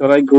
Shall I go?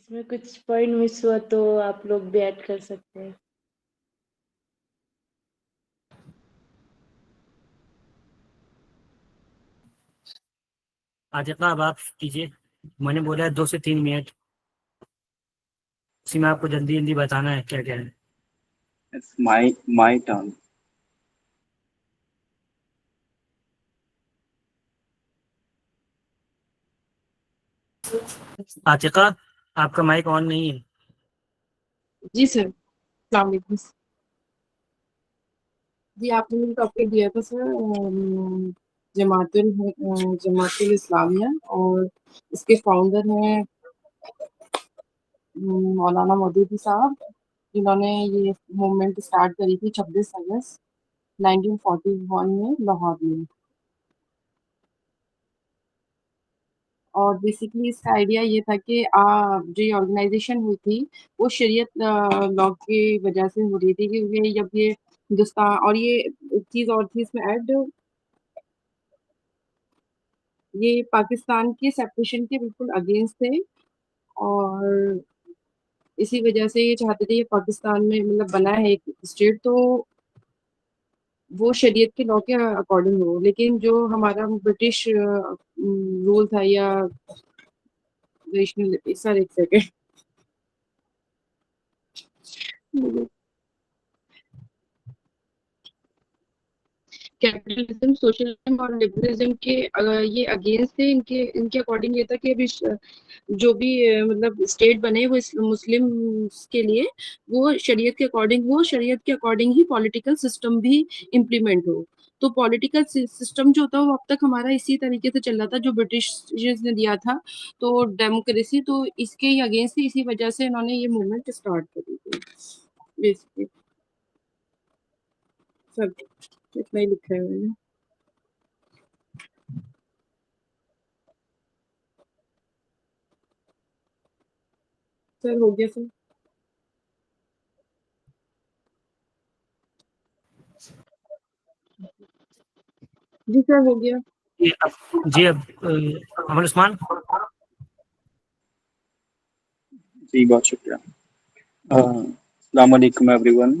اس میں کچھ point مس ہوا تو آپ لوگ بھی ایڈ کر سکتے ہیں. عاتقہ اب آپ کیجیے. میں نے بولا ہے 2 سے 3 منٹ، اسی میں آپ کو جلدی جلدی بتانا ہے کیا کیا ہے. It's my turn. عاتقہ آپ کا مائک آن نہیں ہے. جی سر، السلام علیکم. جی آپ نے مجھے ٹاپک دیا تھا سر، جماعت الاسلامیہ، اور اس کے فاؤنڈر ہیں مولانا مودودی صاحب، جنہوں نے یہ موومنٹ اسٹارٹ کری تھی 26 اگست 1941 میں لاہور میں. اور بیسیکلی اس کا آئیڈیا یہ تھا کہ جو یہ آرگنائزیشن ہوئی تھی وہ شریعت لا کی وجہ سے ہو رہی تھی، کیونکہ جب یہ ہندوستان، اور یہ چیز اور تھی اس میں ایڈ، یہ پاکستان کے سیپریشن کے بالکل اگینسٹ تھے، اور اسی وجہ سے یہ چاہتے تھے یہ پاکستان میں مطلب بنا ہے ایک اسٹیٹ تو وہ شریعت کے لا کے اکارڈنگ ہو. لیکن جو ہمارا برٹش رول تھا یا سر ایک سیکنڈ، کیپٹلزم، سوشلزم اور لبرلزم کے یہ اگینسٹ تھے. ان کے اکارڈنگ یہ تھا کہ ابھی جو بھی مطلب اسٹیٹ بنے وہ مسلم کے لیے وہ شریعت کے اکارڈنگ ہو، شریعت کے اکارڈنگ ہی پولیٹیکل سسٹم بھی امپلیمنٹ ہو. تو پولیٹیکل سسٹم جو ہوتا وہ اب تک ہمارا اسی طریقے سے چل رہا تھا جو برٹش نے دیا تھا، تو ڈیموکریسی، تو اس کے ہی اگینسٹ تھی. اسی وجہ سے انہوں نے یہ موومنٹ اسٹارٹ کری تھی. بیسکلی سب اتنا ہی لکھا ہے میں نے. سر ہو گیا سر. جی سر ہو گیا. جی اب عمر عثمان. جی بہت شکریہ. السلام علیکم everyone.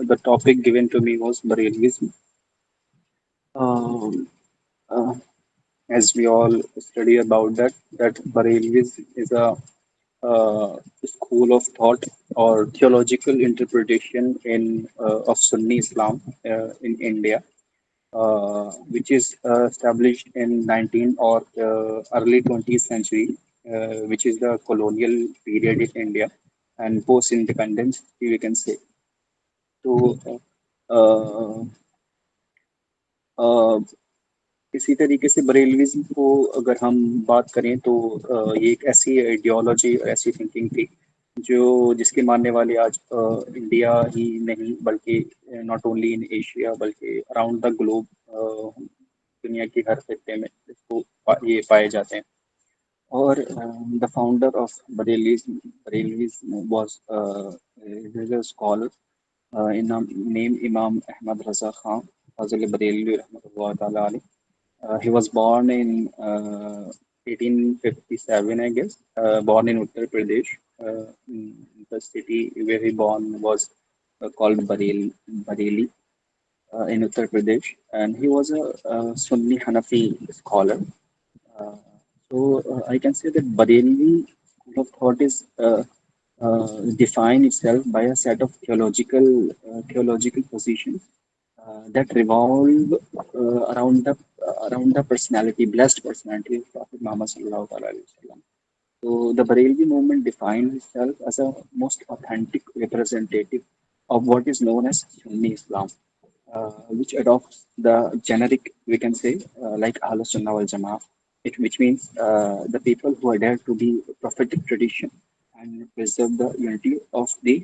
The topic given to me was Bareilwism. As we all study about that Bareilwism is a school of thought or theological interpretation of Sunni Islam in India, which is established in 19 or early 20th century, which is the colonial period in India and post-independence, we can say. So, اسی طریقے سے بریلویزم کو اگر ہم بات کریں تو یہ ایک ایسی آئیڈیالوجی، ایسی تھنکنگ تھی جس کے ماننے والے آج انڈیا ہی نہیں بلکہ ناٹ اونلی ان ایشیا بلکہ اراؤنڈ دا گلوب، دنیا کے ہر خطے میں اس کو یہ پائے جاتے ہیں. اور the founder of Barelvism was scholar name Imam Ahmad Raza Khan فاضل بریلوی رحمۃ اللہ تعالی علیہ. He was born in 1857, I guess. Born in Uttar Pradesh. The city where he born was called Bareilly in Uttar Pradesh, and he was a Sunni Hanafi scholar. Uh, I can say that Bareilly school of thought is define itself by a set of theological positions that revolve around the personality, blessed personality of Prophet Muhammad sallallahu alaihi wasallam. So the Bareilly movement defines itself as a most authentic representative of what is known as Sunni Islam, which adopts the generic, we can say, like Ahlus Sunnah wal Jama'ah, which means the people who adhere to the prophetic tradition and preserve the unity of the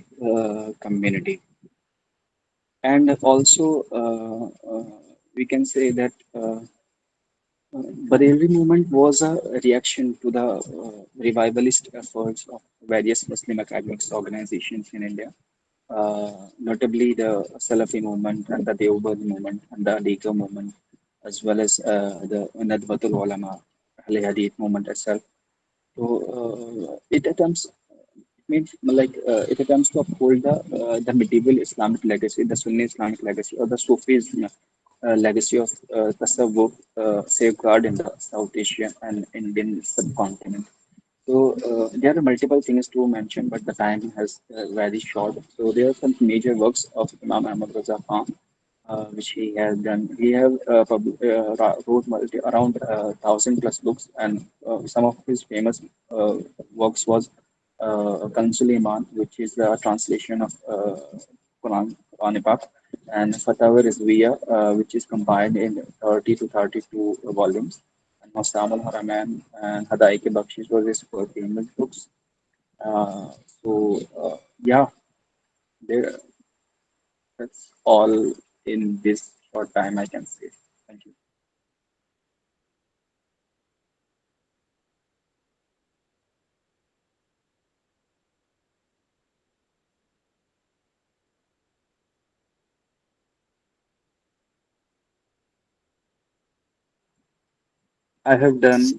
community. And also, we can say that Bareilly movement was a reaction to the revivalist efforts of various Muslim academics organizations in India, notably the Salafi movement and the Deoband movement and the Aligarh movement, as well as the Nadwatul Ulama, Ahl Hadith movement itself. So it attempts means like if it comes to uphold the medieval Islamic legacy, the Sunni Islamic legacy, or the Sufism legacy of Tasawwuf safeguard in the South Asian and Indian subcontinent. So there are multiple things to mention, but the time has very short. So there are some major works of Imam Ahmad Raza Khan, which he has done. He have wrote around 1,000 plus books, and some of his famous works was Kanzul Iman, which is the translation of Quran Pak, and Fatawa Rizwiya, which is combined in 30 to 32 volumes. And Masam al Haramain and Hadaik Bakshish were his famous books. Uh, yeah, there, that's all in this short time I can say. Thank you. I have done.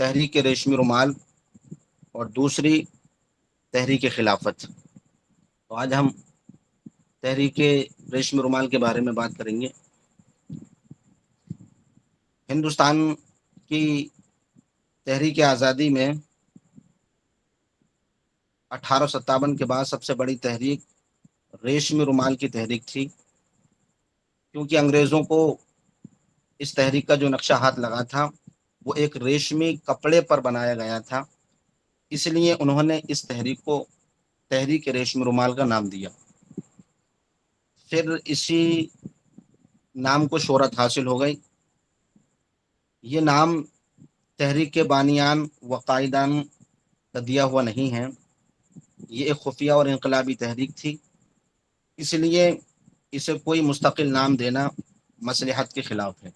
تحریک ریشمی رومال اور دوسری تحریک خلافت. تو آج ہم تحریک ریشمی رومال کے بارے میں بات کریں گے. ہندوستان کی تحریک آزادی میں 1857 کے بعد سب سے بڑی تحریک ریشمی رومال کی تحریک تھی، کیونکہ انگریزوں کو اس تحریک کا جو نقشہ ہاتھ لگا تھا وہ ایک ریشمی کپڑے پر بنایا گیا تھا، اس لیے انہوں نے اس تحریک کو تحریک ریشمی رومال کا نام دیا. پھر اسی نام کو شہرت حاصل ہو گئی. یہ نام تحریک کے بانیان و قائدان کا دیا ہوا نہیں ہے، یہ ایک خفیہ اور انقلابی تحریک تھی، اس لیے اسے کوئی مستقل نام دینا مصلحت کے خلاف ہے.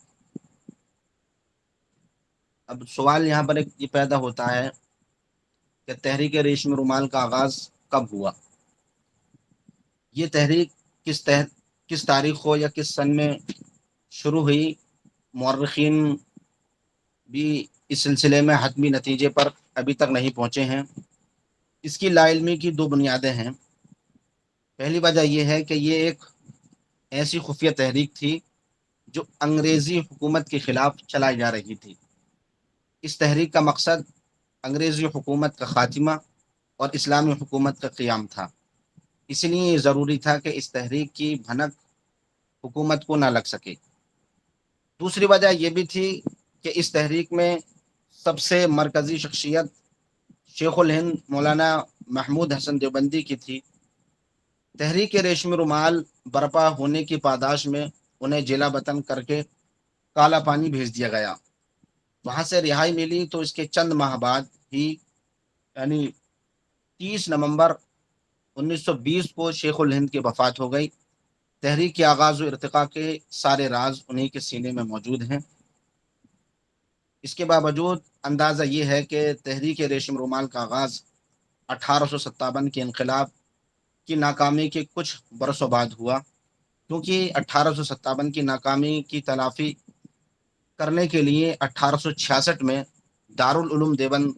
اب سوال یہاں پر ایک یہ پیدا ہوتا ہے کہ تحریک ریشمی رومال کا آغاز کب ہوا؟ یہ تحریک کس تاریخ کو یا کس سن میں شروع ہوئی؟ مورخین بھی اس سلسلے میں حتمی نتیجے پر ابھی تک نہیں پہنچے ہیں. اس کی لا علمی کی دو بنیادیں ہیں. پہلی وجہ یہ ہے کہ یہ ایک ایسی خفیہ تحریک تھی جو انگریزی حکومت کے خلاف چلائی جا رہی تھی. اس تحریک کا مقصد انگریزی حکومت کا خاتمہ اور اسلامی حکومت کا قیام تھا، اس لیے یہ ضروری تھا کہ اس تحریک کی بھنک حکومت کو نہ لگ سکے. دوسری وجہ یہ بھی تھی کہ اس تحریک میں سب سے مرکزی شخصیت شیخ الہند مولانا محمود حسن دیوبندی کی تھی. تحریک ریشمی رومال برپا ہونے کی پاداش میں انہیں جیلا وطن کر کے کالا پانی بھیج دیا گیا. وہاں سے رہائی ملی تو اس کے چند ماہ بعد ہی یعنی 30 نومبر 1920 کو شیخ الہند کی وفات ہو گئی. تحریک کے آغاز و ارتقاء کے سارے راز انہی کے سینے میں موجود ہیں. اس کے باوجود اندازہ یہ ہے کہ تحریک ریشم رومال کا آغاز 1857 کے انقلاب کی ناکامی کے کچھ برسوں بعد ہوا، کیونکہ 1857 کی ناکامی کی تلافی کرنے کے لیے 1866 میں دارالعلوم دیوبند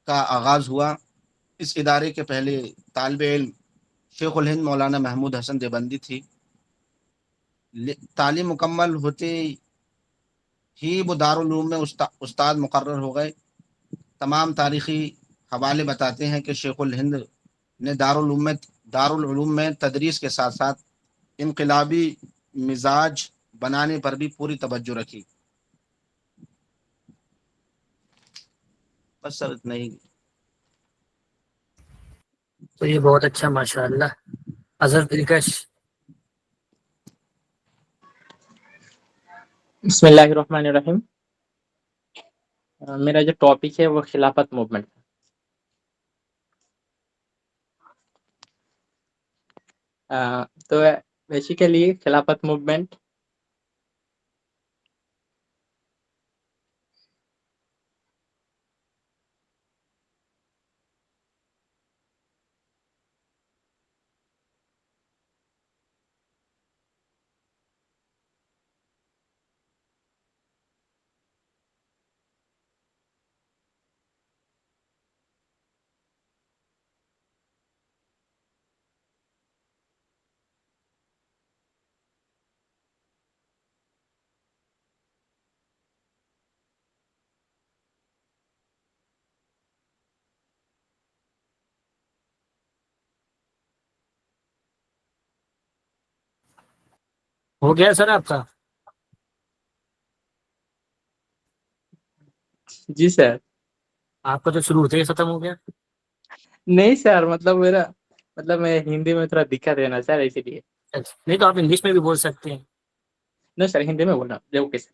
کا آغاز ہوا. اس ادارے کے پہلے طالب علم شیخ الہند مولانا محمود حسن دیوبندی تھی. تعلیم مکمل ہوتے ہی وہ دارالعلوم میں استاد مقرر ہو گئے. تمام تاریخی حوالے بتاتے ہیں کہ شیخ الہند نے دارالعلوم میں تدریس کے ساتھ ساتھ انقلابی مزاج بنانے پر بھی پوری توجہ رکھی. بس سر اتنا ہی. تو یہ بہت اچھا، ماشاء اللہ. اظہر دلکش. بسم اللہ الرحمن الرحیم. میرا جو ٹاپک ہے وہ خلافت موومنٹ. تو بیسیکلی خلافت موومنٹ ہو گیا سر آپ کا؟ جی سر. آپ کا تو شروع ہوتے ہی ختم ہو گیا. نہیں سر، میں ہندی میں تھوڑا دقت ہے نا سر، اسی لیے. نہیں تو آپ انگلش میں بھی بول سکتے ہیں. نہیں سر، ہندی میں بول رہا ہوں. اوکے سر،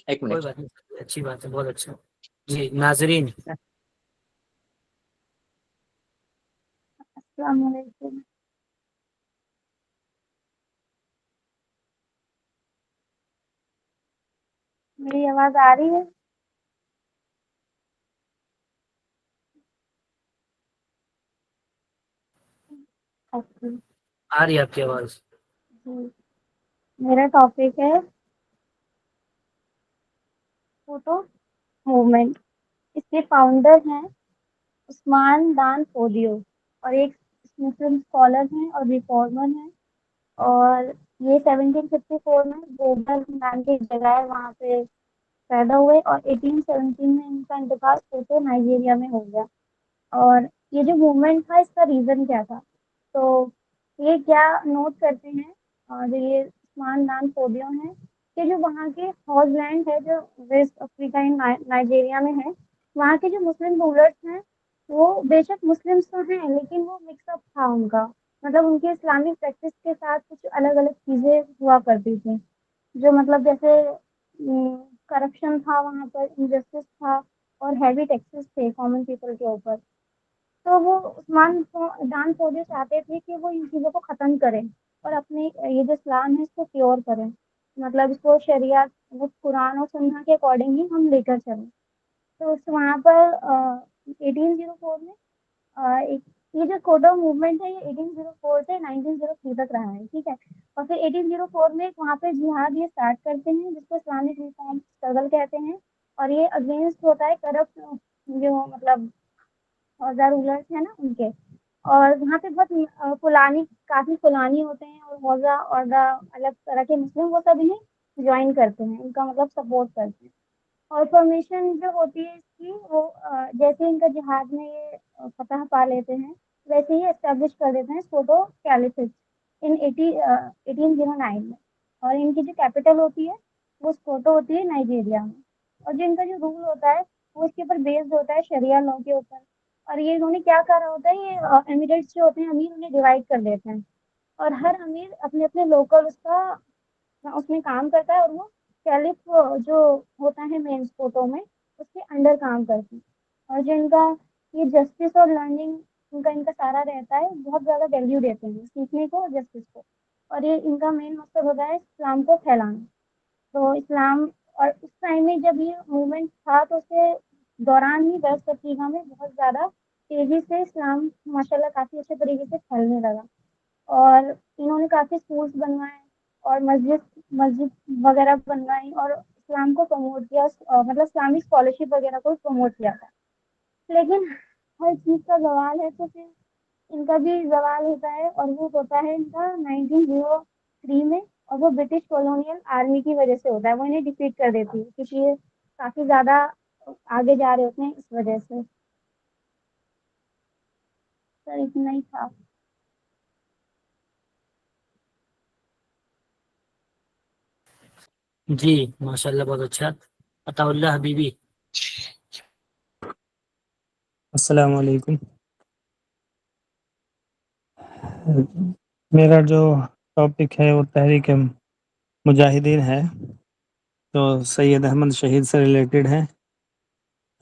ایک کوئی منٹ. بات نہیں، اچھی بات ہے، بہت اچھا. جی ناظرین. السلام علیکم. میری آواز آ رہی ہے؟ اوکے. آ رہی ہے آپ کی آواز. جی، میرا ٹاپک ہے فوٹو موومنٹ. اس کے فاؤنڈر ہیں عثمان دان فودیو اور ایک مسلم اسکالر ہیں اور ریفارمر ہیں، اور یہ 1754 میں گوبل نام کی ایک جگہ ہے وہاں پہ پیدا ہوئے، اور 1817 میں ان کا انتقال سوٹو نائجیریا میں ہو گیا۔ اور یہ جو موومنٹ تھا اس کا ریزن کیا تھا، تو یہ کیا نوٹ کرتے ہیں جو یہ عثمان دان فودیو ہیں کہ جو وہاں کے ہاؤس لینڈ ہے جو ویسٹ افریقہ نائجیریا میں ہے، وہاں کے جو مسلم رولرس ہیں وہ بے شک مسلم تو ہیں لیکن وہ مکس اپ تھا ان کا، مطلب ان کے اسلامک پریکٹس کے ساتھ کچھ الگ الگ چیزیں ہوا کرتی تھیں، جو مطلب جیسے کرپشن تھا وہاں پر، انجسٹس تھا اور ہیوی ٹیکسز تھے کامن پیپل کے اوپر۔ تو وہ عثمان دان فودیو چاہتے تھے کہ وہ ان چیزوں کو ختم کریں اور اپنی یہ جو اسلام ہے اس کو پیور کریں، مطلب اس کو شریعت وہ قرآن اور سنہ کے اکارڈنگ ہی ہم لے کر چلیں۔ تو وہاں پر 1804 میں ایک یہ جو کوڈو موومنٹ ہے یہ 1804 سے 1903 تک رہا ہے، ٹھیک ہے، اور پھر 1804 میں وہاں پہ جہاد یہ اسٹارٹ کرتے ہیں جس کو اسلامک ریفارم اسٹرگل کہتے ہیں، اور یہ اگینسٹ ہوتا ہے کرپٹ جو مطلب رولرس ہیں نا ان کے، اور وہاں پہ بہت فلانی کافی فلانی ہوتے ہیں اور حوضہ اور الگ طرح کے مسلم وہ سب انہیں جوائن کرتے ہیں، ان کا مطلب سپورٹ کرتے ہیں، اور فارمیشن جو ہوتی ہے اس کی وہ جیسے ان کا جہاد میں یہ فتح پا لیتے ہیں ویسے ہی اسٹیبلش کر دیتے ہیں سوٹو کیلیفٹ ان 1809 میں، اور ان کی جو کیپٹل ہوتی ہے وہ سوٹو ہوتی ہے نائجیریا میں، اور جو ان کا جو رول ہوتا ہے وہ اس کے اوپر بیسڈ ہوتا ہے شریعہ لا کے اوپر، اور یہ انہوں نے کیا کرا ہوتا ہے یہ ایمریٹس جو ہوتے ہیں امیر انہیں ڈیوائڈ کر دیتے ہیں، اور ہر امیر اپنے اپنے لوکل اس میں کام کرتا ہے، اور وہ کیلف جو ہوتا ہے مین فوٹو میں اس کے انڈر کام کرتی ہیں، اور جو ان کا یہ جسٹس اور لرننگ ان کا سارا رہتا ہے، بہت زیادہ ویلیو دیتے ہیں سیکھنے کو اور جسٹس کو، اور یہ ان کا مین مقصد ہوتا ہے اسلام کو پھیلانا۔ تو اسلام اور اس ٹائم میں جب یہ موومنٹ تھا تو اس کے دوران ہی ویسٹ افریقہ میں بہت زیادہ تیزی سے اسلام ماشاء اللہ کافی اچھے طریقے سے پھیلنے لگا، اور انہوں نے کافی اسکولس بنوائے اور مسجد وغیرہ بنوائی اور اسلام کو پروموٹ کیا، مطلب اسلامک اسکالرشپ وغیرہ کو پروموٹ کیا تھا، لیکن ہر چیز کا زوال ہے تو پھر ان کا بھی زوال ہوتا ہے، اور وہ ہوتا ہے ان کا 1903 میں، اور وہ برٹش کولونیل آرمی کی وجہ سے ہوتا ہے، وہ انہیں ڈیفیٹ کر دیتی ہے کیونکہ یہ کافی زیادہ آگے جا رہے ہوتے ہیں اس وجہ سے۔ سر اتنا ہی تھا۔ جی ماشاء اللہ بہت اچھا۔ عطا اللہ حبیبی۔ السلام علیکم۔ میرا جو ٹاپک ہے وہ تحریک مجاہدین ہے، تو سید احمد شہید سے ریلیٹڈ ہے۔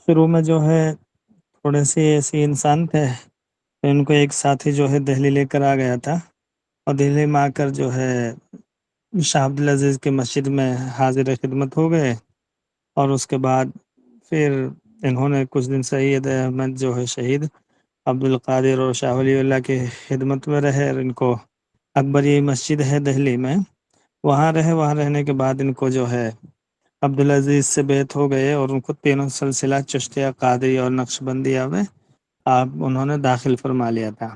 شروع میں جو ہے تھوڑے سے ایسے انسان تھے، تو ان کو ایک ساتھی جو ہے دہلی لے کر آ گیا تھا، اور دہلی میں آ کر جو ہے شاہ عبدالعزیز کی مسجد میں حاضر خدمت ہو گئے، اور اس کے بعد پھر انہوں نے کچھ دن سید احمد جو ہے شہید عبد القادر اور شاہ ولی اللہ کی خدمت میں رہے، اور ان کو اکبری مسجد ہے دہلی میں وہاں رہے، وہاں رہنے کے بعد ان کو جو ہے عبدالعزیز سے بیعت ہو گئے، اور ان کو تینوں سلسلہ چشتیہ قادری اور نقشبندیہ میں انہوں نے داخل فرما لیا تھا۔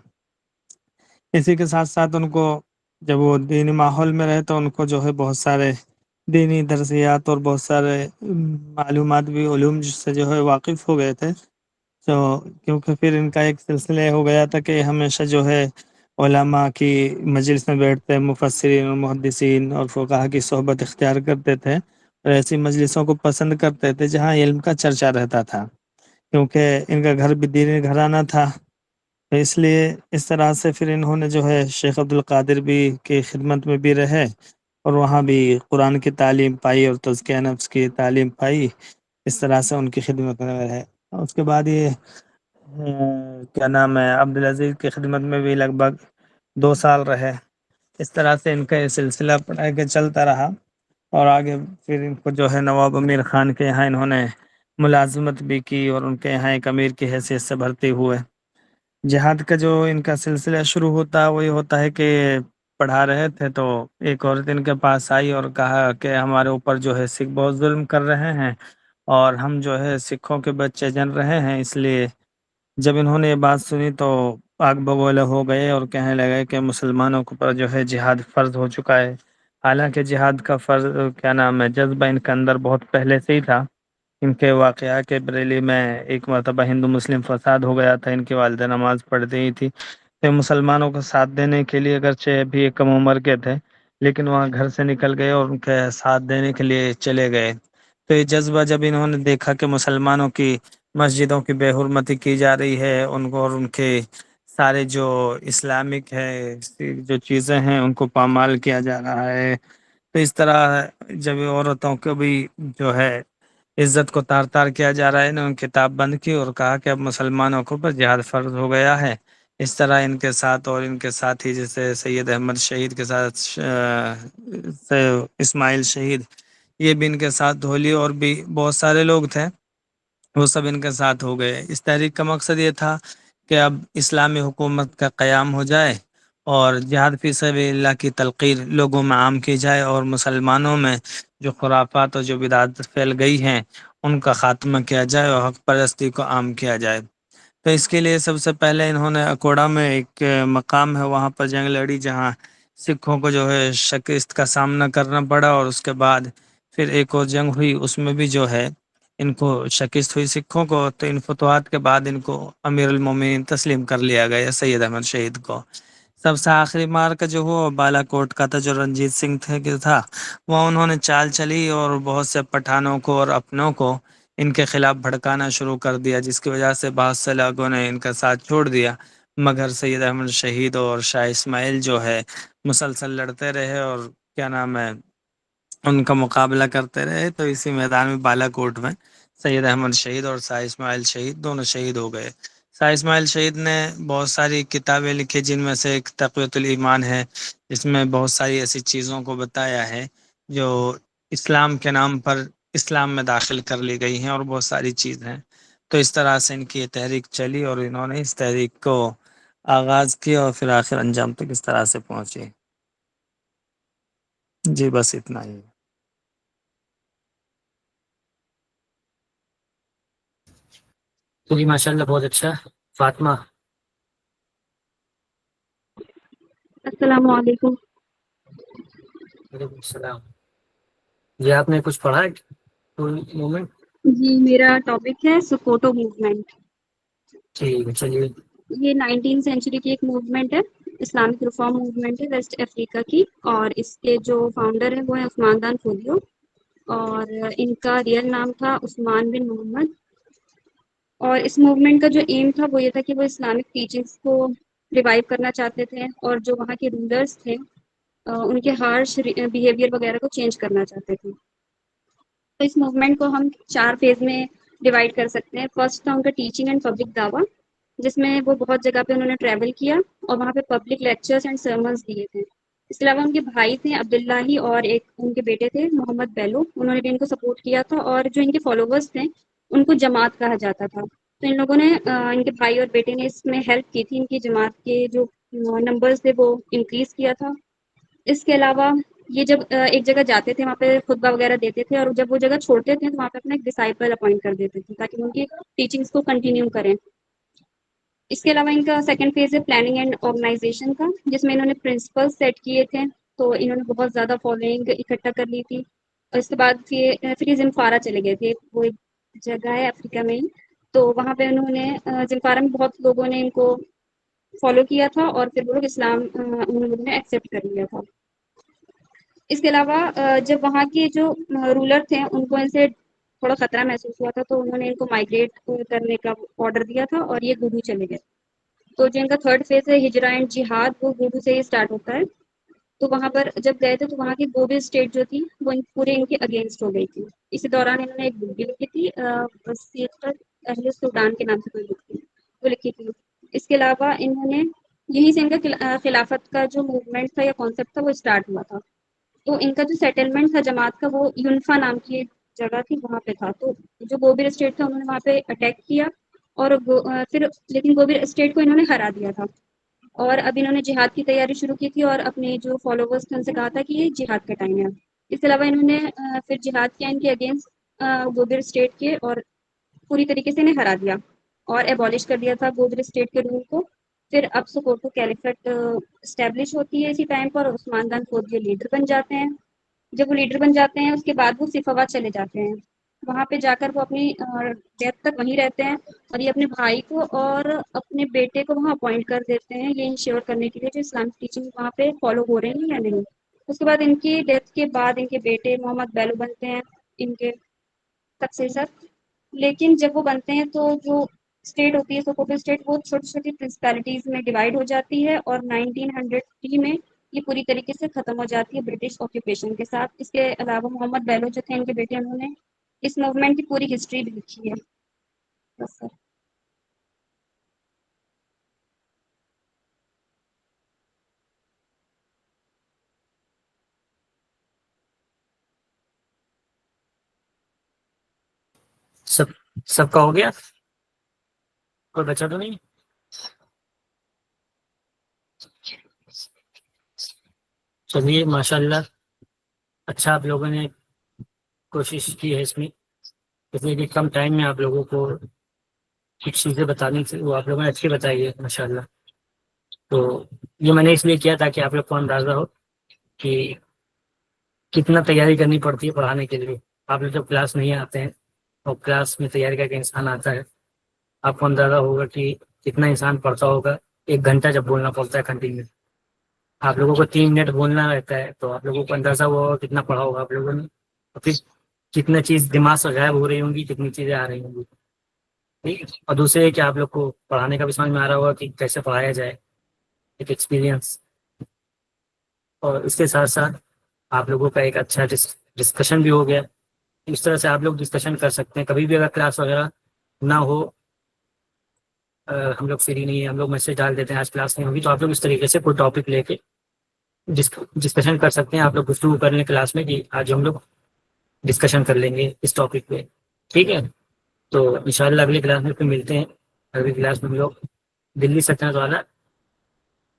اسی کے ساتھ ساتھ ان کو جب وہ دینی ماحول میں رہے تو ان کو جو ہے بہت سارے دینی درسیات اور بہت سارے معلومات بھی علوم سے جو ہے واقف ہو گئے تھے، تو کیونکہ پھر ان کا ایک سلسلہ ہو گیا تھا کہ ہمیشہ جو ہے علماء کی مجلس میں بیٹھتے، مفسرین اور محدثین اور فقہا کی صحبت اختیار کرتے تھے، اور ایسی مجلسوں کو پسند کرتے تھے جہاں علم کا چرچا رہتا تھا، کیونکہ ان کا گھر بھی دینی گھرانہ تھا، تو اس لیے اس طرح سے پھر انہوں نے جو ہے شیخ عبد القادر بھی کی خدمت میں بھی رہے، اور وہاں بھی قرآن کی تعلیم پائی اور تزکیہ نفس کی تعلیم پائی، اس طرح سے ان کی خدمت میں رہے۔ اس کے بعد یہ کیا نام ہے عبدالعزیز کی خدمت میں بھی لگ بھگ 2 سال رہے۔ اس طرح سے ان کا یہ سلسلہ پڑھائی کے چلتا رہا، اور آگے پھر ان کو جو ہے نواب امیر خان کے یہاں انہوں نے ملازمت بھی کی، اور ان کے یہاں ایک امیر کی حیثیت سے بھرتی ہوئے۔ جہاد کا جو ان کا سلسلہ شروع ہوتا ہے وہ یہ ہوتا ہے کہ پڑھا رہے تھے تو ایک عورت ان کے پاس آئی اور کہا کہ ہمارے اوپر جو ہے سکھ بہت ظلم کر رہے ہیں، اور ہم جو ہے سکھوں کے بچے جن رہے ہیں، اس لیے جب انہوں نے یہ بات سنی تو آگ بگولے ہو گئے اور کہنے لگے کہ مسلمانوں کے اوپر جو ہے جہاد فرض ہو چکا ہے۔ حالانکہ جہاد کا فرض کیا نام ہے جذبہ ان کے اندر بہت پہلے سے ہی تھا۔ ان کے واقعہ کے بریلی میں ایک مرتبہ ہندو مسلم فساد ہو گیا تھا، ان کی والدہ نماز پڑھتی ہی تھی، تو مسلمانوں کو ساتھ دینے کے لیے اگرچہ بھی ایک کم عمر کے تھے لیکن وہاں گھر سے نکل گئے اور ان کے ساتھ دینے کے لیے چلے گئے۔ تو یہ جذبہ جب انہوں نے دیکھا کہ مسلمانوں کی مسجدوں کی بے حرمتی کی جا رہی ہے، ان کو اور ان کے سارے جو اسلامک ہے جو چیزیں ہیں ان کو پامال کیا جا رہا ہے، تو اس طرح جب عورتوں کو بھی جو ہے عزت کو تار تار کیا جا رہا ہے، انہوں نے کتاب بند کی اور کہا کہ اب مسلمانوں کے اوپر جہاد فرض ہو گیا ہے۔ اس طرح ان کے ساتھ اور ان کے ساتھی جیسے سید احمد شہید کے ساتھ اسماعیل شہید، یہ بھی ان کے ساتھ ہو لی، اور بھی بہت سارے لوگ تھے وہ سب ان کے ساتھ ہو گئے۔ اس تحریک کا مقصد یہ تھا کہ اب اسلامی حکومت کا قیام ہو جائے اور جہاد فی سبیل اللہ کی تلقین لوگوں میں عام کی جائے، اور مسلمانوں میں جو خرافات اور جو بدعات پھیل گئی ہیں ان کا خاتمہ کیا جائے اور حق پرستی کو عام کیا جائے۔ تو اس کے لیے سب سے پہلے انہوں نے اکوڑا میں ایک مقام ہے وہاں پر جنگ لڑی، جہاں سکھوں کو جو ہے شکست کا سامنا کرنا پڑا، اور اس کے بعد پھر ایک اور جنگ ہوئی، اس میں بھی جو ہے ان کو شکست ہوئی سکھوں کو۔ تو ان فتوحات کے بعد ان کو امیر المومنین تسلیم کر لیا گیا سید احمد شہید کو۔ سب سے آخری مار کا جو ہوا بالا کوٹ کا تھا، جو رنجیت سنگھ تھا، وہ انہوں نے چال چلی اور بہت سے پٹھانوں کو اور اپنوں کو ان کے خلاف بھڑکانا شروع کر دیا، جس کی وجہ سے بہت سے لوگوں نے ان کا ساتھ چھوڑ دیا، مگر سید احمد شہید اور شاہ اسماعیل جو ہے مسلسل لڑتے رہے اور کیا نام ہے ان کا مقابلہ کرتے رہے۔ تو اسی میدان میں بالا کوٹ میں سید احمد شہید اور شاہ اسماعیل شہید دونوں شہید ہو گئے۔ شاہ اسماعیل شہید نے بہت ساری کتابیں لکھی، جن میں سے ایک تقویۃ الایمان ہے، جس میں بہت ساری ایسی چیزوں کو بتایا ہے جو اسلام کے نام پر اسلام میں داخل کر لی گئی ہیں، اور بہت ساری چیز ہیں۔ تو اس طرح سے ان کی یہ تحریک چلی اور انہوں نے اس تحریک کو آغاز کیا اور پھر آخر انجام تک اس طرح سے پہنچی۔ جی بس اتنا ہی۔ تو جی ماشاء اللہ بہت اچھا۔ فاطمہ، السلام علیکم۔ وعلیکم السلام۔ جی آپ نے کچھ پڑھا ہے مومنٹ؟ جی میرا ٹاپک ہے سکوٹو موومنٹ۔ ٹھیک ہے چلیے۔ یہ 19 سینچری کی ایک موومنٹ ہے، اسلامک ریفارم موومنٹ ہے ویسٹ افریقہ کی، اور اس کے جو فاؤنڈر ہیں وہ ہیں عثمان دان فودیو، اور ان کا ریئل نام تھا عثمان بن محمد۔ اور اس موومنٹ کا جو ایم تھا وہ یہ تھا کہ وہ اسلامک ٹیچنگس کو ریوائیو کرنا چاہتے تھے، اور جو وہاں کے رولرز تھے ان کے ہارش بیہیویئر وغیرہ کو چینج کرنا چاہتے تھے۔ تو اس موومنٹ کو ہم 4 فیز میں ڈیوائڈ کر سکتے ہیں۔ فرسٹ تھا ان کا ٹیچنگ اینڈ پبلک دعویٰ، جس میں وہ بہت جگہ پہ انہوں نے ٹریول کیا اور وہاں پہ پبلک لیکچرز اینڈ سرمنز دیے تھے۔ اس کے علاوہ ان کے بھائی تھے عبداللہ ہی، اور ایک ان کے بیٹے تھے محمد بیلو، انہوں نے بھی ان کو سپورٹ کیا تھا، اور جو ان کے فالوورز تھے ان کو جماعت کہا جاتا تھا۔ تو ان لوگوں نے ان کے بھائی اور بیٹے نے اس میں ہیلپ کی تھی، ان کی جماعت کے جو نمبرز تھے وہ انکریز کیا تھا۔ اس کے علاوہ یہ جب ایک جگہ جاتے تھے وہاں پہ خطبہ وغیرہ دیتے تھے، اور جب وہ جگہ چھوڑتے تھے تو وہاں پہ اپنا ایک ڈسائپل اپوائنٹ کر دیتے تھے تاکہ ان کی ٹیچنگس کو کنٹینیو کریں۔ اس کے علاوہ ان کا سیکنڈ فیز ہے پلاننگ اینڈ آرگنائزیشن کا، جس میں انہوں نے پرنسپل سیٹ کیے تھے، تو انہوں نے بہت زیادہ فالوئنگ اکٹھا کر لی تھی۔ اور اس کے بعد پھر یہ زمفارا چلے گئے تھے، وہ ایک جگہ ہے افریقہ میں ہی، تو وہاں پہ انہوں نے زمفارا میں بہت لوگوں نے ان کو فالو کیا تھا، اور پھر وہ لوگ اسلام ان لوگوں نے ایکسیپٹ کر لیا تھا۔ اس کے علاوہ جب وہاں کے جو رولر تھے ان کو ان سے تھوڑا خطرہ محسوس ہوا تھا، تو انہوں نے ان کو مائگریٹ کرنے کا آرڈر دیا تھا، اور یہ گڈو چلے گئے۔ تو جو ان کا تھرڈ فیز ہے ہجرہ اینڈ جہاد، وہ گڈو سے ہی اسٹارٹ ہوتا ہے۔ تو وہاں پر جب گئے تھے تو وہاں کی گوبی اسٹیٹ جو تھی وہ پورے ان کے اگینسٹ ہو گئی تھی۔ اسی دوران انہوں نے ایک بک بھی لکھی تھی، اہل سودان کے نام سے کوئی بک تھی، وہ لکھی تھی۔ اس کے علاوہ انہوں نے یہیں سے ان کا خلافت کا جو موومنٹ تھا یا کانسیپٹ تھا وہ اسٹارٹ ہوا تھا۔ تو ان کا جو سیٹلمنٹ تھا جماعت کا وہ یونفا نام کی ایک جگہ تھی، وہاں پہ تھا۔ تو جو گوبر اسٹیٹ تھا انہوں نے وہاں پہ اٹیک کیا، اور پھر لیکن گوبر اسٹیٹ کو انہوں نے ہرا دیا تھا، اور اب انہوں نے جہاد کی تیاری شروع کی تھی، اور اپنے جو فالوورز تھے ان سے کہا تھا کہ یہ جہاد کا ٹائم ہے۔ اس کے علاوہ انہوں نے پھر جہاد کیا ان کے اگینسٹ گودر اسٹیٹ کے اور پوری طریقے سے انہیں ہرا دیا اور ایبالش کر دیا تھا گودر اسٹیٹ کے رول کو. پھر اب سکوٹو کیلیفٹ اسٹیبلش ہوتی ہے اسی ٹائم پر اور عثمان دان فودیو لیڈر بن جاتے ہیں. جب وہ لیڈر بن جاتے ہیں اس کے بعد وہ صفاوات چلے جاتے ہیں. وہاں پہ جا کر وہ اپنی ڈیتھ تک وہیں رہتے ہیں اور یہ اپنے بھائی کو اور اپنے بیٹے کو وہاں اپوائنٹ کر دیتے ہیں یہ انشیور کرنے کے لیے جو اسلامک ٹیچنگ وہاں پہ فالو ہو رہے ہیں یا نہیں. اس کے بعد ان کی ڈیتھ کے بعد ان کے بیٹے محمد بیلو بنتے ہیں ان کے سکسیسر. لیکن جب وہ بنتے ہیں تو جو اسٹیٹ ہوتی ہے سکوٹو اسٹیٹ وہ چھوٹی چھوٹی پرنسپیلٹیز میں ڈیوائڈ ہو جاتی ہے اور 1903 میں یہ پوری طریقے سے ختم ہو جاتی ہے برٹش آکوپیشن کے ساتھ. اس کے علاوہ محمد بیلو جو تھے ان کے بیٹے انہوں نے اس موومنٹ کی پوری ہسٹری بھی لکھی ہے. بس سر. سب کا ہو گیا؟ کوئی بچا تو نہیں؟ چلیے ماشاء اللہ اچھا آپ لوگوں نے کوشش کی ہے اس میں، اس لیے کہ کم ٹائم میں آپ لوگوں کو کچھ چیزیں بتانی تھی وہ آپ لوگوں نے اچھی بتائی ہے ماشاء اللہ. تو یہ میں نے اس لیے کیا تاکہ آپ لوگ کو اندازہ ہو کہ کتنا تیاری کرنی پڑتی ہے پڑھانے کے لیے. آپ لوگ جب کلاس نہیں آتے ہیں اور کلاس میں تیاری کر کے انسان آتا ہے آپ کو اندازہ ہوگا کہ کتنا انسان پڑھتا ہوگا. 1 گھنٹہ جب بولنا پڑتا ہے کنٹینیو، آپ لوگوں کو 3 منٹ بولنا رہتا ہے تو آپ لوگوں کو اندازہ ہوا ہوگا کتنا پڑھا ہوگا آپ لوگوں نے اور پھر کتنا چیز دماغ سے غائب ہو رہی ہوں گی کتنی چیزیں آ رہی ہوں گی. ٹھیک ہے. اور دوسرے کہ آپ لوگ کو پڑھانے کا بھی سمجھ میں آ رہا ہوگا کہ کیسے پڑھایا جائے، ایک ایکسپیرئنس. اور اس کے ساتھ ساتھ آپ لوگوں کا ایک اچھا ڈسکشن بھی ہو گیا. اس طرح سے آپ لوگ ڈسکشن کر سکتے ہیں کبھی بھی اگر کلاس وغیرہ نہ ہو، ہم لوگ فری نہیں ہیں، ہم لوگ میسج ڈال دیتے ہیں آج کلاس نہیں ہوگی، تو آپ لوگ اس طریقے سے کوئی ٹاپک لے کے ڈسکشن کر سکتے ہیں. آپ لوگ گفتگو کر لیں کلاس میں کہ آج ہم لوگ ڈسکشن کر لیں گے اس ٹاپک پہ. ٹھیک ہے. تو انشاءاللہ اگلی کلاس میں پھر ملتے ہیں. اگلی کلاس میں ہم لوگ دلی سلطنت والا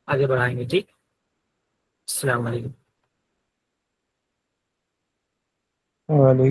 آگے بڑھائیں گے. ٹھیک. السلام علیکم. وعلیکم